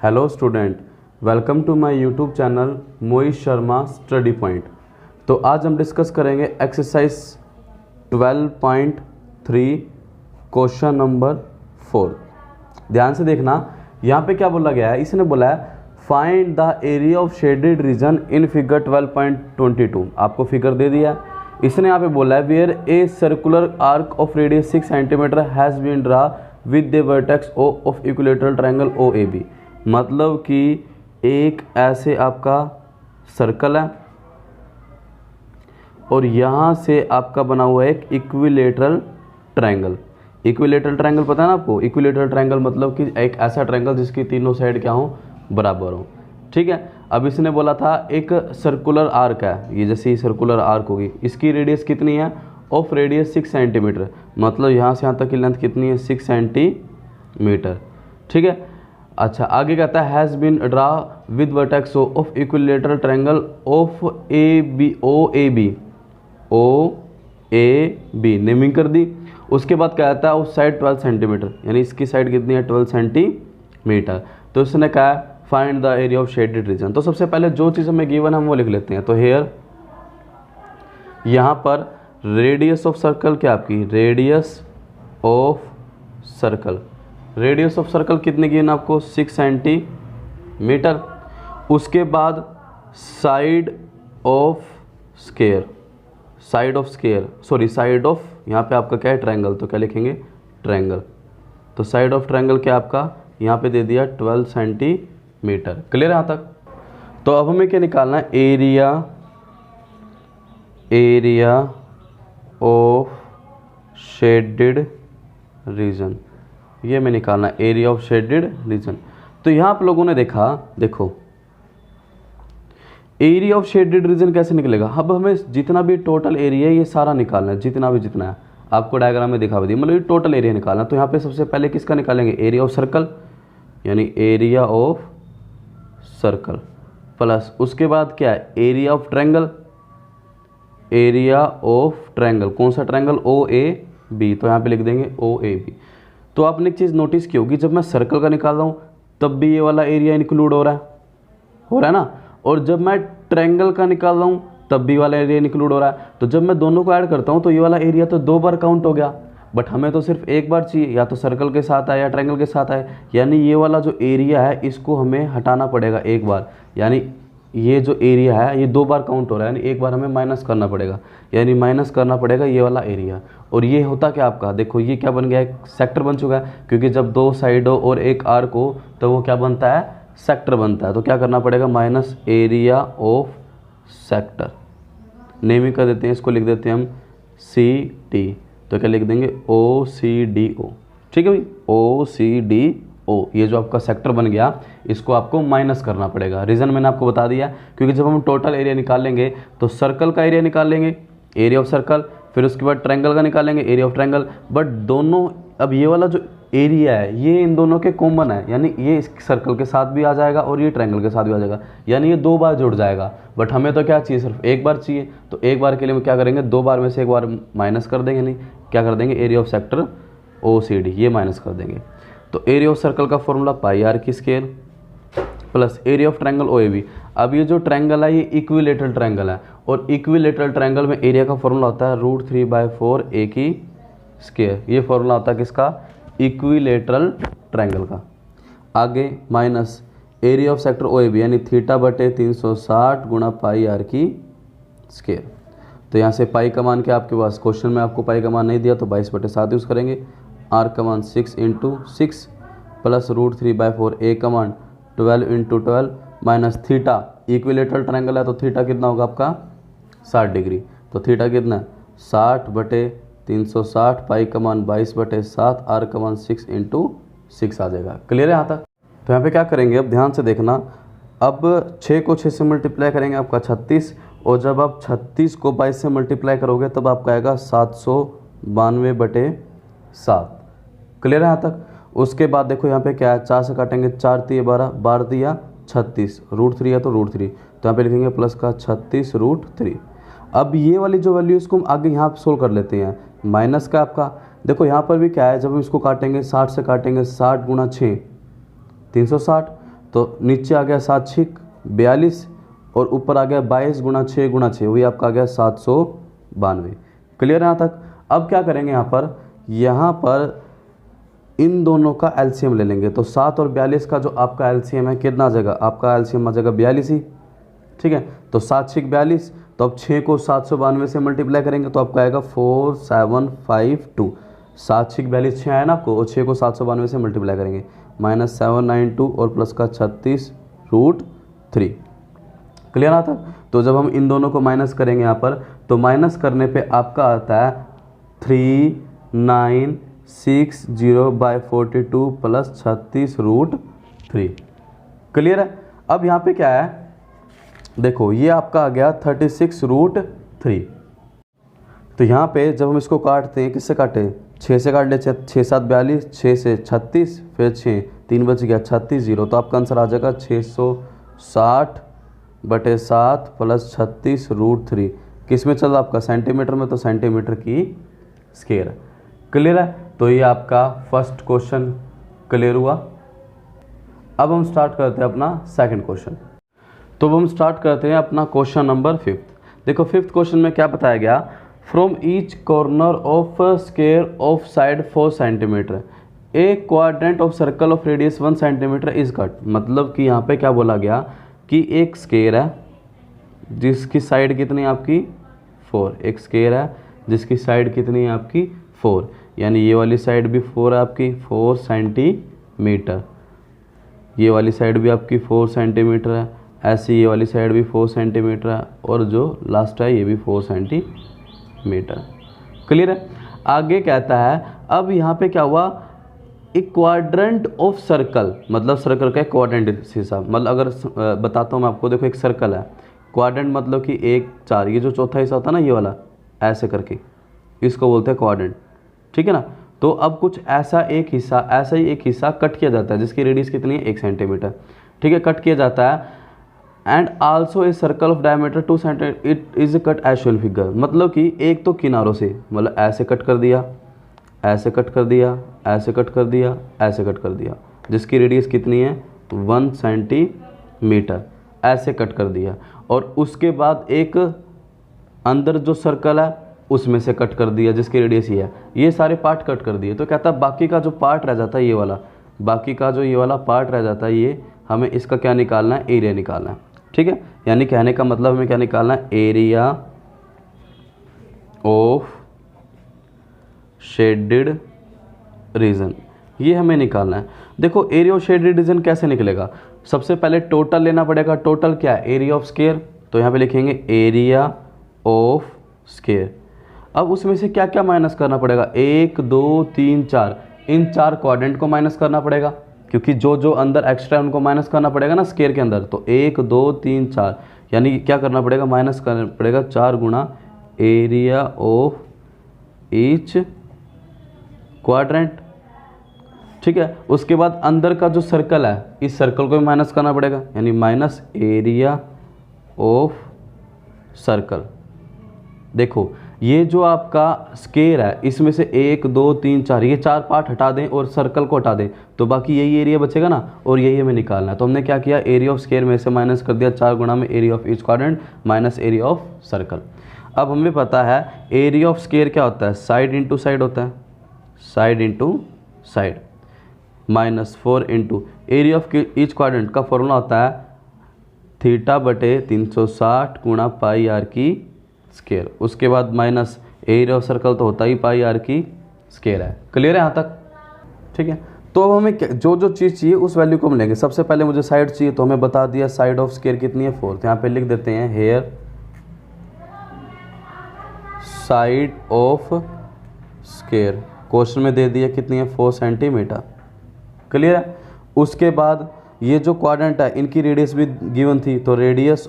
Hello student, welcome to my YouTube channel Mohit Sharma study point. तो आज हम डिस्कस करेंगे एक्सरसाइज 12.3 क्वेश्चन नंबर 4। ध्यान से देखना, यहाँ पे क्या बोला गया है। इसने बोला है find the area of shaded region in figure 12.22। आपको फिगर दे दिया है। इसने यहाँ पे बोला है where a circular arc of radius 6 centimetre has been draw with the vertex O of equilateral triangle O A B. मतलब कि एक ऐसे आपका सर्कल है और यहाँ से आपका बना हुआ है एक इक्विलेटरल ट्रायंगल। इक्विलेटरल ट्रायंगल पता है ना आपको। इक्विलेटरल ट्रायंगल मतलब कि एक ऐसा ट्रायंगल जिसकी तीनों साइड क्या हो, बराबर हो। ठीक है। अब इसने बोला था एक सर्कुलर आर्क है, ये जैसे ही सर्कुलर आर्क होगी, इसकी रेडियस कितनी है, ऑफ रेडियस 6 सेंटीमीटर। मतलब यहाँ से यहाँ तक की लेंथ कितनी है, 6 सेंटीमीटर। ठीक है। अच्छा, आगे कहता है has been draw with vertex of equilateral triangle of A B O A B naming कर दी। उसके बाद कहता है उस साइड 12 सेंटीमीटर, यानी इसकी साइड कितनी है, 12 सेंटीमीटर। तो इसने कहा है find the area of shaded region. तो सबसे पहले जो चीज़ हमें गिवन है हम वो लिख लेते हैं। तो हेयर यहाँ पर रेडियस ऑफ सर्कल क्या आपकी, radius of circle, radius of circle कितने गिवन आपको, 6 सेंटीमीटर। उसके बाद side of square, side of square sorry side of, यहाँ पे आपका क्या है, ट्रायंगल। तो क्या लिखेंगे, ट्रायंगल। तो साइड ऑफ ट्रायंगल क्या आपका यहाँ पे दे दिया 12 सेंटीमीटर। क्लियर है यहाँ तक। तो अब हमें क्या निकालना है, एरिया ऑफ शेडेड रीजन, ये में निकालना है एरिया ऑफ शेडेड रीजन। तो यहाँ आप लोगों ने देखा, देखो एरिया ऑफ शेडेड रीजन कैसे निकलेगा। अब हमें जितना भी टोटल एरिया है ये सारा निकालना है, जितना है आपको डायग्राम में दिखा दिया, मतलब ये टोटल एरिया निकालना। तो यहाँ पे सबसे पहले किसका निकालेंगे, एरिया ऑफ सर्कल, यानी एरिया ऑफ सर्कल प्लस उसके बाद क्या है, area of triangle, area of triangle. कौन सा ट्रायंगल, ओ ए बी। तो यहाँ पे लिख देंगे ओ ए बी। तो आपने एक चीज़ नोटिस की होगी, जब मैं सर्कल का निकाल रहा हूँ तब भी ये वाला एरिया इंक्लूड हो रहा है ना। और जब मैं ट्रायंगल का निकाल रहा हूँ तब भी वाला एरिया इंक्लूड हो रहा है। तो जब मैं दोनों को ऐड करता हूँ तो ये वाला एरिया तो 2 बार काउंट हो गया, बट हमें तो सिर्फ एक बार चाहिए, या तो सर्कल के साथ आए या ट्रायंगल के साथ आए। यानी ये वाला जो एरिया है इसको हमें हटाना पड़ेगा एक बार, यानी ये जो एरिया है ये 2 बार काउंट हो रहा है, यानी एक बार हमें माइनस करना पड़ेगा, यानी माइनस करना पड़ेगा ये वाला एरिया। और ये होता क्या आपका, देखो ये क्या बन गया, एक सेक्टर बन चुका है, क्योंकि जब 2 साइड हो और एक आर्क हो तो वो क्या बनता है, सेक्टर बनता है। तो क्या करना पड़ेगा, minus area of sector. Naming कर देते हैं, इसको लिख देते हैं हम सी टी। तो क्या लिख देंगे, ओ सी डी ओ। ठीक है भाई, ओ सी डी ओ। ये जो आपका सेक्टर बन गया इसको आपको माइनस करना पड़ेगा। रीज़न मैंने आपको बता दिया, क्योंकि जब हम टोटल एरिया निकाल लेंगे तो सर्कल का एरिया निकाल लेंगे, एरिया ऑफ सर्कल, फिर उसके बाद ट्रायंगल का निकालेंगे, एरिया ऑफ ट्रायंगल। बट दोनों, अब ये वाला जो एरिया है ये इन दोनों के कॉमन है, यानी ये इस सर्कल के साथ भी आ जाएगा और ये ट्रायंगल के साथ भी आ जाएगा, यानी ये 2 बार जुड़ जाएगा। बट हमें तो क्या चाहिए, सिर्फ एक बार चाहिए। तो एक बार के लिए हम क्या करेंगे, 2 बार में से एक बार माइनस कर देंगे, नहीं क्या कर देंगे, area of sector O C D ये माइनस कर देंगे। तो एरिया ऑफ सर्कल का फॉर्मूला पाई आर की square plus area of triangle O A B. अब ये जो ट्रायंगल है ये इक्विलेटरल ट्रायंगल है, और इक्विलेटरल ट्रायंगल में एरिया का फॉर्मूला होता है √3/4 ए की स्केयर। ये फॉर्मूला होता है किसका, इक्विलेटरल ट्रायंगल का। आगे minus area of sector O A B, यानी θ/360 गुणा पाई आर की स्केयर। तो यहाँ से पाई का मान क्या आपके पास, क्वेश्चन में आपको पाई का मान नहीं दिया तो 22/7 यूज़ करेंगे। आर का मान 6 × 6 प्लस √3/4 ए का मान 12 × 12 माइनस थीटा। इक्विलेटरल ट्रायंगल है तो थीटा कितना होगा आपका, 60 डिग्री। तो थीटा कितना है, 60/360, पाई का मान 22/7, आर का मान 6 × 6 आ जाएगा। क्लियर है यहाँ तक। तो यहाँ पे क्या करेंगे, अब ध्यान से देखना। अब 6 को 6 से मल्टीप्लाई करेंगे आपका 36, और जब आप 36 को 22 से मल्टीप्लाई करोगे तब आपका आएगा 792/7। क्लियर है यहाँ तक। उसके बाद देखो यहाँ पे क्या है, 4 से काटेंगे, 4 × 3 = 12, 12 × 36, √3 है तो √3, तो यहाँ पे लिखेंगे प्लस का 36 √3। अब ये वाली जो वैल्यू इसको हम आगे यहाँ सोल्व कर लेते हैं। माइनस का आपका देखो यहाँ पर भी क्या है, जब हम इसको काटेंगे 60 से काटेंगे, 60 × 6 360, तो नीचे आ गया 7 छिक 42 और ऊपर आ गया 22 गुणा 6 गुणा 6, वही आपका आ गया 792। क्लियर है यहाँ तक। अब क्या करेंगे यहाँ पर इन दोनों का एलसीएम ले लेंगे। तो 7 और 42 का जो आपका एलसीएम है कितना आ जाएगा, आपका एलसीएम आ जाएगा 42 ही। ठीक है, तो 7 छिक 42, तो अब 6 को 792 से मल्टीप्लाई करेंगे तो आपका आएगा 4752। 7 छिक 42 6 आया ना आपको, और 6 को 792 से मल्टीप्लाई करेंगे -792 और प्लस का 36√3। क्लियर आता। तो जब हम इन दोनों को माइनस करेंगे यहाँ पर, तो माइनस करने पे आपका आता है 3960/42 प्लस 36√3। क्लियर है। अब यहाँ पे क्या है, देखो ये आपका आ गया 36√3। तो यहाँ पे जब हम इसको काटते हैं, किससे काटे, 6 से काट लेते हैं, 6 7 42, 6 से 36, फिर 6 3 बच गया 36 0। तो आपका आंसर आ जाएगा 660/7 प्लस 36√3। किस में चल रहा आपका, सेंटीमीटर में, तो सेंटीमीटर की स्क्वायर। क्लियर है। तो ये आपका फर्स्ट क्वेश्चन क्लियर हुआ। अब हम स्टार्ट करते हैं अपना सेकंड क्वेश्चन। तो अब हम स्टार्ट करते हैं अपना क्वेश्चन नंबर 5। देखो 5th क्वेश्चन में क्या बताया गया, from each corner of square of side 4 centimetre A quadrant of circle of radius 1 centimetre is cut. मतलब कि यहाँ पे क्या बोला गया कि एक स्क्वायर है जिसकी साइड कितनी है आपकी 4, एक स्क्वायर है जिसकी साइड कितनी है आपकी 4, यानी ये वाली साइड भी 4 है आपकी 4 सेंटीमीटर, ये वाली साइड भी आपकी 4 सेंटीमीटर है, ऐसी ये वाली साइड भी 4 सेंटीमीटर है, और जो लास्ट है ये भी 4 सेंटीमीटर। क्लियर है। आगे कहता है, अब यहाँ पे क्या हुआ, एक क्वाड्रेंट ऑफ सर्कल, मतलब सर्कल का एक क्वाड्रेंट हिसाब, मतलब अगर बताता हूँ मैं आपको, देखो एक सर्कल है, क्वाड्रेंट मतलब कि 1 4, ये जो चौथा हिस्सा होता है ना ये वाला, ऐसे करके इसको बोलते हैं क्वाड्रेंट। ठीक है ना। तो अब कुछ ऐसा एक हिस्सा, ऐसा ही एक हिस्सा कट किया जाता है जिसकी रेडियस कितनी है 1 सेंटीमीटर। ठीक है, कट किया जाता है। And also a circle of diameter 2 centimetre it is cut as shown figure. मतलब कि एक तो किनारों से, मतलब ऐसे कट कर दिया, ऐसे कट कर दिया, ऐसे कट कर दिया, ऐसे कट कर दिया, जिसकी रेडियस कितनी है 1 सेंटीमीटर, ऐसे कट कर दिया। और उसके बाद एक अंदर जो सर्कल है उसमें से कट कर दिया जिसकी रेडियस ये है। ये सारे पार्ट कट कर दिए। तो कहता है बाकी का जो पार्ट रह जाता है ये वाला, बाकी का जो ये वाला पार्ट रह जाता है, ये हमें इसका क्या निकालना है, एरिया निकालना है। ठीक है, यानी कहने का मतलब हमें क्या निकालना है, एरिया ऑफ शेडेड रीजन, ये हमें निकालना है। देखो एरिया ऑफ शेडेड रीजन कैसे निकलेगा, सबसे पहले टोटल लेना पड़ेगा। टोटल क्या है, एरिया ऑफ स्क्वायर, तो यहाँ पे लिखेंगे एरिया ऑफ स्क्वायर। अब उसमें से क्या क्या माइनस करना पड़ेगा, 1 2 3 4, इन 4 क्वाड्रेंट को माइनस करना पड़ेगा, क्योंकि जो जो अंदर एक्स्ट्रा है उनको माइनस करना पड़ेगा ना स्क्वायर के अंदर। तो 1 2 3 4, यानी क्या करना पड़ेगा, माइनस करना पड़ेगा 4 गुणा एरिया ऑफ ईच क्वाड्रेंट। ठीक है, उसके बाद अंदर का जो सर्कल है, इस सर्कल को भी माइनस करना पड़ेगा, यानी माइनस एरिया ऑफ सर्कल। देखो ये जो आपका स्क्वायर है इसमें से 1 2 3 4, ये 4 पार्ट हटा दें और सर्कल को हटा दें, तो बाकी यही एरिया बचेगा ना, और यही हमें निकालना है। तो हमने क्या किया, एरिया ऑफ स्क्वायर में से माइनस कर दिया 4 गुणा में area of each quadrant minus area of circle. अब हमें पता है एरिया ऑफ स्क्वायर क्या होता है, साइड इंटू साइड होता है, side into side, -4 into area of each quadrant का फॉर्मूला होता है θ/360 गुणा पाई आर की स्क्वायर। उसके बाद माइनस एरिया ऑफ सर्कल तो होता ही पाई आर की स्क्वायर है। क्लियर है यहाँ तक। ठीक है, तो अब हमें जो जो चीज़ चाहिए उस वैल्यू को हम लेंगे। सबसे पहले मुझे साइड चाहिए, तो हमें बता दिया साइड ऑफ स्क्वायर कितनी है 4, तो यहाँ पे लिख देते हैं here side of square, question में दे दिया कितनी है 4 सेंटीमीटर। क्लियर है। उसके बाद ये जो क्वाड्रेंट है इनकी रेडियस भी गिवन थी, तो रेडियस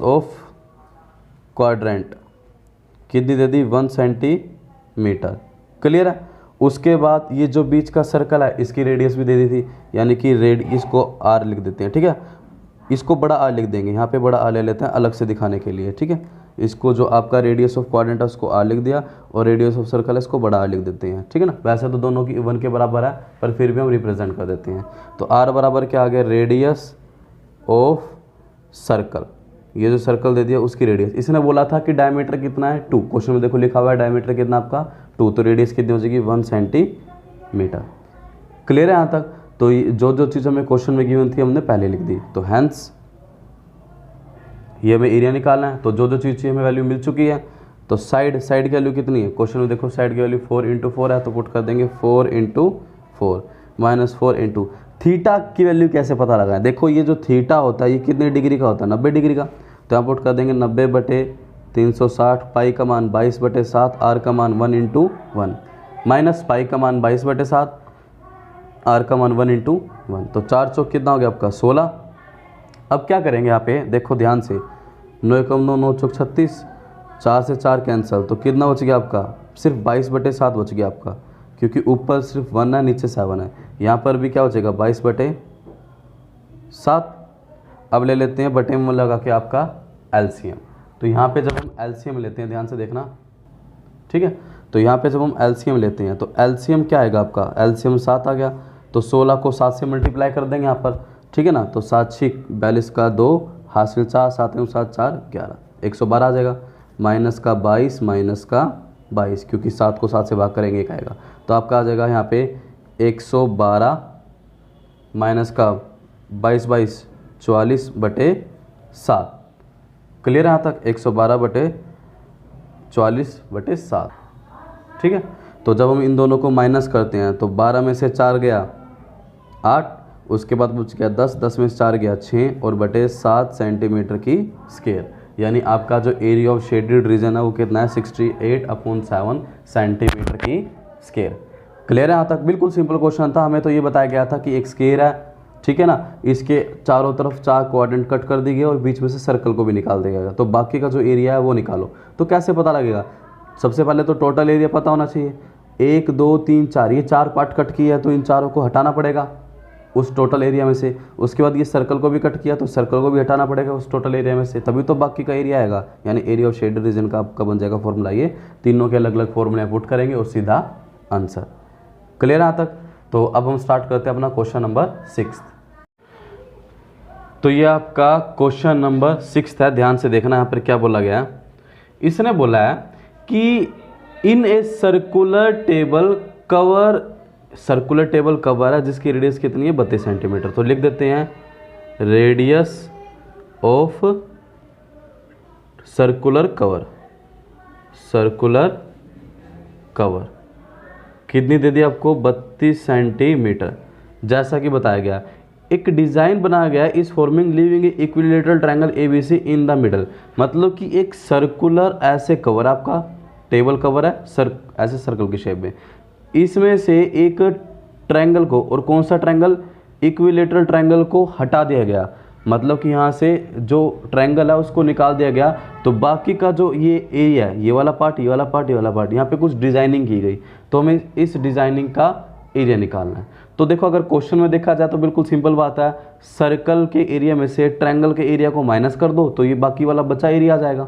ऑफ क्वाड्रेंट कितनी दे दी 1 सेंटीमीटर। क्लियर है। उसके बाद ये जो बीच का सर्कल है इसकी रेडियस भी दे दी थी, यानी कि इसको r लिख देते हैं। ठीक है, इसको बड़ा R लिख देंगे, यहाँ पे बड़ा R ले लेते हैं अलग से दिखाने के लिए। ठीक है, इसको जो आपका रेडियस ऑफ क्वाड्रेंट है उसको आर लिख दिया और रेडियस ऑफ सर्कल है इसको बड़ा आर लिख देते हैं, ठीक है ना। वैसे तो दोनों की 1 के बराबर है पर फिर भी हम रिप्रेजेंट कर देते हैं। तो आर बराबर क्या आ गया, रेडियस ऑफ सर्कल, ये जो सर्कल दे दिया उसकी रेडियस। इसने बोला था कि डायमीटर कितना है 2, क्वेश्चन में देखो लिखा हुआ है डायमीटर कितना आपका 2, तो रेडियस कितनी हो जाएगी 1 सेंटीमीटर। क्लियर है यहाँ तक। तो जो जो चीज़ हमें क्वेश्चन में गिवन थी हमने पहले लिख दी। तो हैंस ये हमें एरिया निकालना है, तो जो जो चीज़ हमें वैल्यू मिल चुकी है। तो साइड की वैल्यू कितनी है, क्वेश्चन में देखो साइड की वैल्यू 4 × 4 है, तो पुट कर देंगे 4 × 4 -4 × थीटा की वैल्यू कैसे पता लगाएं। देखो ये जो थीटा होता है ये कितने डिग्री का होता है, 90 डिग्री का। तो यहाँ पुट कर देंगे 90/360, पाई का मान 22/7, आर का मान 1 × 1 माइनस पाई का मान 22/7, आर का मान 1 × 1। तो 4 चौक कितना हो गया आपका 16। अब क्या करेंगे यहाँ पे देखो ध्यान से, 9 × 9 9 चौक 36, 4 से 4 कैंसिल, तो कितना बच गया आपका सिर्फ 22/7 बच गया आपका, क्योंकि ऊपर सिर्फ 1 है नीचे 7 है। यहाँ पर भी क्या बचेगा 22/7। अब ले लेते हैं बटे में लगा के आपका एलसीएम। तो यहाँ पे जब हम एलसीएम लेते हैं, ध्यान से देखना, ठीक है। तो यहाँ पे जब हम एलसीएम लेते हैं तो एलसीएम क्या आएगा आपका, एलसीएम 7 आ गया। तो 16 को 7 से मल्टीप्लाई कर देंगे यहाँ पर, ठीक है ना। तो 7 × 6 42 का 2 हासिल 4, 7 × 7 4 11, 112 आ जाएगा। माइनस का 22 क्योंकि 7 को 7 से भाग करेंगे 1 आएगा। तो आपका आ जाएगा यहाँ पे 112 माइनस का 22 44/7। क्लियर है यहाँ तक, 112/44/7, ठीक है। तो जब हम इन दोनों को माइनस करते हैं तो 12 में से 4 गया 8, उसके बाद बच गया 10, 10 में से 4 गया 6 और बटे 7 सेंटीमीटर की स्क्वायर। यानी आपका जो एरिया ऑफ शेडेड रीजन है वो कितना है 68/7 सेंटीमीटर की स्क्वायर। क्लियर है यहाँ तक, बिल्कुल सिंपल क्वेश्चन था। हमें तो ये बताया गया था कि एक स्क्वायर है, ठीक है ना, इसके चारों तरफ 4 क्वाड्रेंट कट कर दी गई और बीच में से सर्कल को भी निकाल दिया गया। तो बाकी का जो एरिया है वो निकालो। तो कैसे पता लगेगा, सबसे पहले तो टोटल एरिया पता होना चाहिए। 1 2 3 4 ये 4 पार्ट कट किया है तो इन चारों को हटाना पड़ेगा उस टोटल एरिया में से। उसके बाद ये सर्कल को भी कट किया तो सर्कल को भी हटाना पड़ेगा उस टोटल एरिया में से, तभी तो बाकी का एरिया आएगा। यानी एरिया ऑफ शेडेड रीजन का आपका बन जाएगा फॉर्मूला ये। तीनों के अलग अलग फॉर्मूले पुट करेंगे और सीधा आंसर। क्लियर यहाँ तक। तो अब हम स्टार्ट करते हैं अपना क्वेश्चन नंबर 6। तो ये आपका क्वेश्चन नंबर 6 है, ध्यान से देखना। यहाँ पर क्या बोला गया है, इसने बोला है कि इन ए सर्कुलर टेबल कवर है जिसकी रेडियस कितनी है 32 सेंटीमीटर। तो लिख देते हैं रेडियस ऑफ सर्कुलर कवर कितनी दे दी आपको 32 सेंटीमीटर। जैसा कि बताया गया एक डिज़ाइन बनाया गया है इस forming living equilateral triangle ABC in the middle. मतलब कि एक सर्कुलर ऐसे कवर, आपका टेबल कवर है ऐसे सर्कल की शेप में, इसमें से एक ट्रायंगल को, और कौन सा ट्रायंगल, इक्विलेटरल ट्रायंगल को हटा दिया गया। मतलब कि यहाँ से जो ट्रायंगल है उसको निकाल दिया गया। तो बाकी का जो ये एरिया है, ये वाला पार्ट, ये वाला पार्ट, ये वाला पार्ट, यहाँ पे कुछ डिजाइनिंग की गई। तो हमें इस डिजाइनिंग का एरिया निकालना है। तो देखो अगर क्वेश्चन में देखा जाए तो बिल्कुल सिंपल बात है, सर्कल के एरिया में से ट्रायंगल के एरिया को माइनस कर दो तो ये बाकी वाला बचा एरिया आ जाएगा।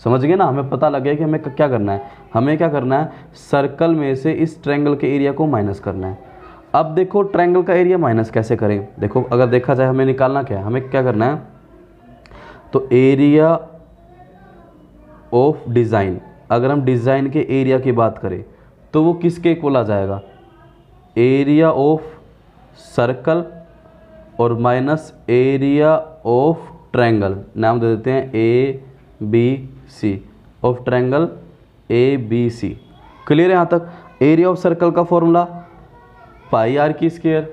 समझ गए ना। हमें पता लग गया कि हमें क्या करना है, हमें क्या करना है, सर्कल में से इस ट्रायंगल के एरिया को माइनस करना है। अब देखो ट्रायंगल का एरिया माइनस कैसे करें। देखो अगर देखा जाए हमें निकालना क्या है, हमें क्या करना है, तो एरिया ऑफ डिज़ाइन, अगर हम डिज़ाइन के एरिया की बात करें तो वो किसके इक्वल आ जाएगा, एरिया ऑफ सर्कल और माइनस एरिया ऑफ ट्रायंगल, नाम दे देते हैं ABC of triangle ABC। Clear है यहाँ तक। एरिया ऑफ सर्कल का फॉर्मूला पाई आर की square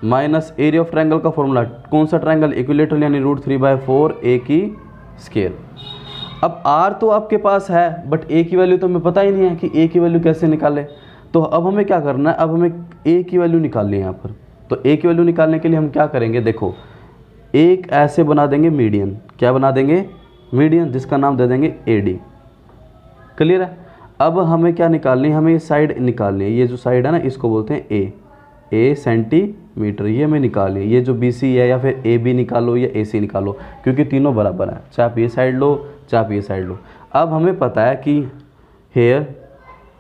minus area of triangle का फॉर्मूला, कौन सा ट्रायंगल, इक्विलेटरल यानी √3/4 A की स्क्वायर। अब आर तो आपके पास है बट ए की वैल्यू तो हमें पता ही नहीं है कि ए की वैल्यू कैसे निकाले। तो अब हमें क्या करना है, अब हमें ए की वैल्यू निकालनी है यहाँ पर। तो ए की वैल्यू निकालने के लिए हम क्या करेंगे, देखो एक ऐसे बना देंगे मीडियन, क्या बना देंगे, मीडियन, जिसका नाम दे देंगे AD। क्लियर है। अब हमें क्या निकालनी है, हमें ये साइड निकालनी है, ये जो साइड है ना इसको बोलते हैं A। ए सेंटीमीटर, ये मैं निकाली। ये जो बी सी है या फिर ए बी निकालो या ए सी निकालो, क्योंकि तीनों बराबर हैं, चाहे आप ये साइड लो चाहे आप ये साइड लो। अब हमें पता है कि हेयर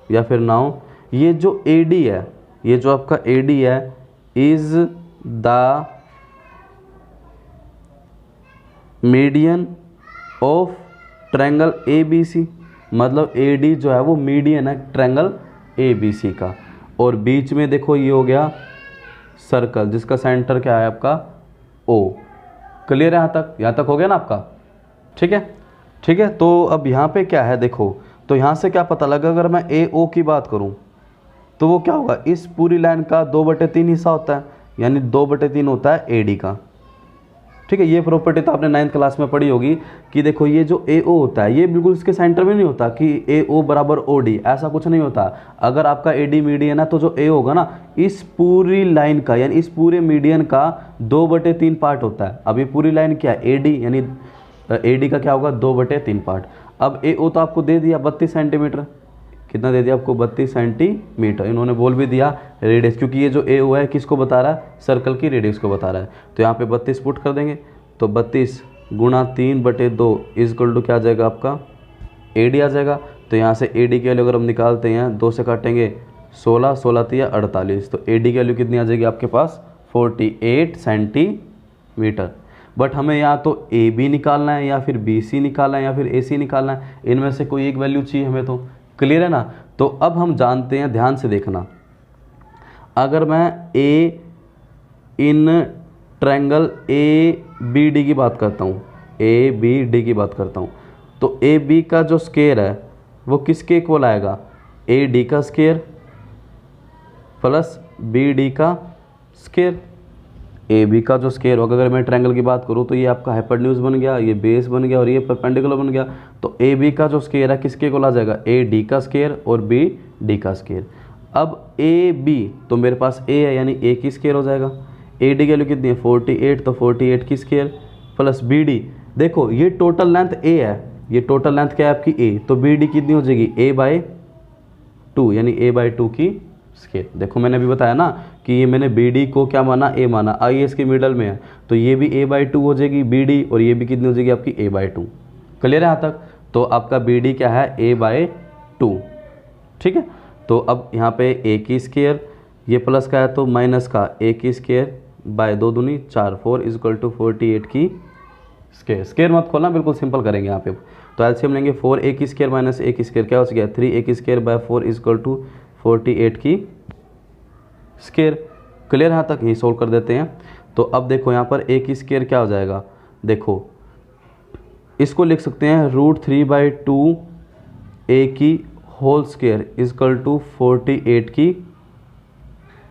या फिर नाउ ये जो ए डी है, ये जो आपका ए डी है is the median of triangle A B C, मतलब ए डी जो है वो मीडियन है ट्रायंगल ए बी सी का। और बीच में देखो ये हो गया सर्कल जिसका सेंटर क्या है आपका ओ। क्लियर है यहाँ तक हो गया ना आपका? ठीक है, ठीक है। तो अब यहाँ पे क्या है देखो, तो यहाँ से क्या पता लगा, अगर मैं ए ओ की बात करूँ तो वो क्या होगा, इस पूरी लाइन का 2/3 हिस्सा होता है, यानी 2/3 होता है ए डी का। ठीक है, ये प्रॉपर्टी तो आपने 9th क्लास में पढ़ी होगी कि देखो ये जो ए ओ होता है ये बिल्कुल इसके सेंटर में नहीं होता कि ए ओ बराबर ओ डी, ऐसा कुछ नहीं होता। अगर आपका ए डी मीडियन है तो जो ए होगा ना इस पूरी लाइन का, यानी इस पूरे मीडियन का 2/3 पार्ट होता है। अब ये पूरी लाइन क्या है, ए डी, यानी ए डी का क्या होगा 2/3 पार्ट। अब ए ओ तो आपको दे दिया 32 सेंटीमीटर, कितना दे दिया आपको 32 सेंटीमीटर। इन्होंने बोल भी दिया रेडियस, क्योंकि ये जो ए ओ है किसको बता रहा है, सर्कल की रेडियस को बता रहा है। तो यहाँ पे 32 पुट कर देंगे, तो 32 गुणा 3/2 इजकल टू क्या आ जाएगा आपका ए डी आ जाएगा। तो यहाँ से ए डी की वैल्यू अगर हम निकालते हैं 2 से काटेंगे 16, 16 3 48, तो ए डी की वैल्यू कितनी आ जाएगी आपके पास 48 सेंटीमीटर। बट हमें या तो ए बी निकालना है या फिर बी सी निकालना है या फिर ए सी निकालना है, इनमें से कोई एक वैल्यू चाहिए हमें। तो क्लियर है ना? तो अब हम जानते हैं, ध्यान से देखना, अगर मैं A in triangle A B D की बात करता हूँ, ए बी डी की बात करता हूँ, तो ए बी का जो स्क्वायर है वो किसके इक्वल आएगा, ए डी का स्क्वायर प्लस बी डी का स्क्वायर। ए बी का जो स्क्वायर होगा, अगर मैं ट्रायंगल की बात करूँ तो ये आपका हाइपोटेन्यूज बन गया, ये बेस बन गया और ये परपेंडिकुलर बन गया। तो ए बी का जो स्क्वायर है किसके इक्वल आ जाएगा, ए डी का स्क्वायर और बी डी का स्क्वायर। अब ए बी तो मेरे पास ए है यानी ए की स्क्वायर हो जाएगा, ए डी की वैल्यू कितनी है 48, तो 48 की स्क्वायर प्लस बी डी। देखो ये टोटल लेंथ ए है, ये टोटल लेंथ क्या है आपकी ए, तो बी डी कितनी हो जाएगी a/2, यानी a/2 की स्क्वायर। देखो मैंने अभी बताया ना कि ये मैंने बी डी को क्या माना, ए माना, आई इसके मिडल में है, तो ये भी a/2 हो जाएगी बी डी, और ये भी कितनी हो जाएगी आपकी a/2। क्लियर है यहाँ तक? तो आपका बी डी क्या है a/2। ठीक है, तो अब यहाँ पे ए की स्क्वायर, ये प्लस का है तो माइनस का ए की स्क्वायर बाय 2 दूनी 4, 4 इजक्वल टू 48 की स्क्वायर। स्क्वायर मत खोलना, बिल्कुल सिंपल करेंगे यहाँ पे। तो एलसीएम लेंगे 4a की स्क्वायर माइनस a की स्क्वायर क्या हो गया 3a की स्क्वायर बाय 4 इजक्वल टू 48 की स्क्वायर। क्लियर यहाँ तक? यही सोल्व कर देते हैं। तो अब देखो यहाँ पर a की स्क्वायर क्या हो जाएगा, देखो इसको लिख सकते हैं √3/2 a की होल स्क्वायर इजक्वल टू 48 की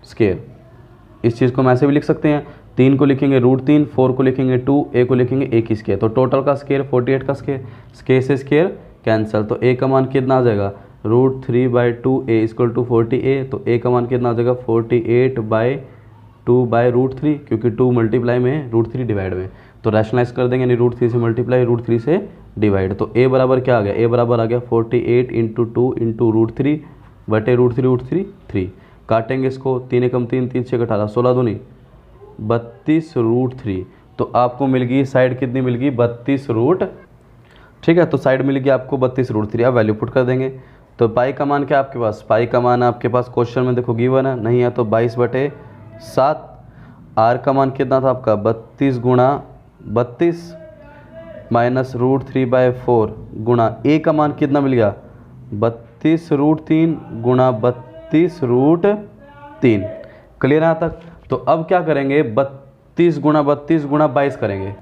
स्क्वायर। इस चीज़ को हम ऐसे भी लिख सकते हैं, 3 को लिखेंगे √3, 4 को लिखेंगे 2, a को लिखेंगे a की स्क्वायर। तो टोटल का स्क्वायर 48 का स्क्वायर, स्क्वायर से स्क्वायर कैंसिल, तो a का मान कितना आ जाएगा √3/2 a इजक्वल टू 40a, तो a का मान कितना आ जाएगा 48/2/√3, क्योंकि 2 मल्टीप्लाई में है √3 डिवाइड में, तो रैशनलाइज कर देंगे, यानी √3 से मल्टीप्लाई √3 से डिवाइड। तो a बराबर क्या आ गया, a बराबर आ गया 48 × 2 × √3 बटे √3 3। काटेंगे इसको, 3 एकम 3, 3 6 18, 16 दूनी 32√3। तो आपको मिल गई साइड कितनी मिल गई 32 ठीक है, तो साइड मिल गई आपको 32√3। अब वैल्यू पुट कर देंगे, तो पाई का मान क्या आपके पास, पाई का मान आपके पास क्वेश्चन में देखो गिवन है, नहीं है तो 22/7। आर का मान कितना था आपका 32 गुणा 32 माइनस √3/4 गुणा ए का मान कितना मिल गया 32√3 गुणा 32√3। क्लियर है यहाँ तक? तो अब क्या करेंगे 32 गुणा 22 करेंगे।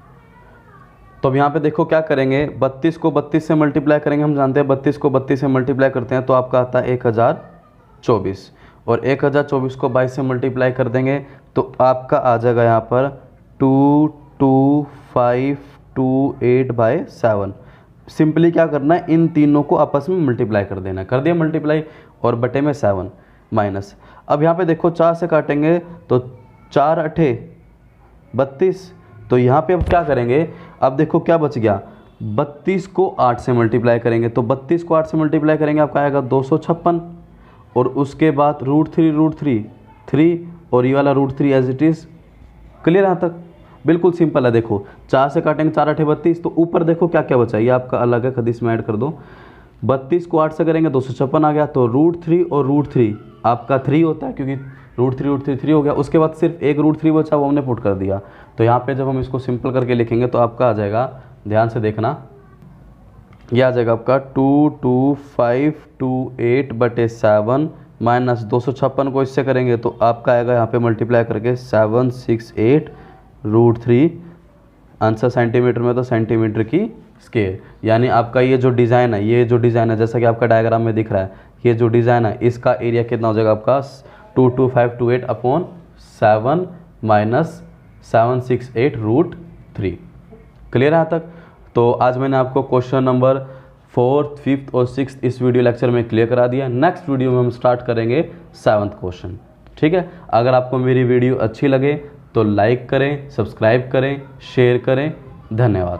तो अब यहाँ पे देखो क्या करेंगे, 32 को 32 से मल्टीप्लाई करेंगे, हम जानते हैं 32 को 32 से मल्टीप्लाई करते हैं तो आपका आता है 1024, और 1024 को 22 से मल्टीप्लाई कर देंगे तो आपका आ जाएगा यहाँ पर 22528/7। सिंपली क्या करना है, इन तीनों को आपस में मल्टीप्लाई कर देना, कर दिया मल्टीप्लाई, और बटे में 7 माइनस। अब यहाँ पे देखो 4 से काटेंगे तो 4 8 32, तो यहाँ पे अब क्या करेंगे, अब देखो क्या बच गया 32 को 8 से मल्टीप्लाई करेंगे, तो 32 को 8 से मल्टीप्लाई करेंगे आपका आएगा 256, और उसके बाद √3 3 और ये वाला √3 एज इट इज़। क्लियर यहाँ तक? बिल्कुल सिंपल है। देखो 4 से काटेंगे 4 8 32, तो ऊपर देखो क्या क्या बचा, ये आपका अलग है, खदीस में ऐड कर दो। 32 को 8 से करेंगे 256 आ गया, तो √3 और √3 आपका 3 होता है, क्योंकि √3 3 हो गया। उसके बाद सिर्फ एक √3 बचा, वो हमने पुट कर दिया। तो यहाँ पे जब हम इसको सिंपल करके लिखेंगे तो आपका आ जाएगा, ध्यान से देखना, ये आ जाएगा आपका 22528/7 माइनस 256 को इससे करेंगे तो आपका आएगा यहाँ पे मल्टीप्लाई करके 768√3, आंसर सेंटीमीटर में तो सेंटीमीटर की स्केल। यानी आपका ये जो डिज़ाइन है, ये जो डिज़ाइन है जैसा कि आपका डायग्राम में दिख रहा है, ये जो डिज़ाइन है इसका एरिया कितना हो जाएगा आपका 22528/7 माइनस 768√3। क्लियर है यहाँ तक? तो आज मैंने आपको क्वेश्चन नंबर 4th, 5th और 6th इस वीडियो लेक्चर में क्लियर करा दिया। नेक्स्ट वीडियो में हम स्टार्ट करेंगे 7th क्वेश्चन। ठीक है? अगर आपको मेरी वीडियो अच्छी लगे तो लाइक करें, सब्सक्राइब करें, शेयर करें। धन्यवाद।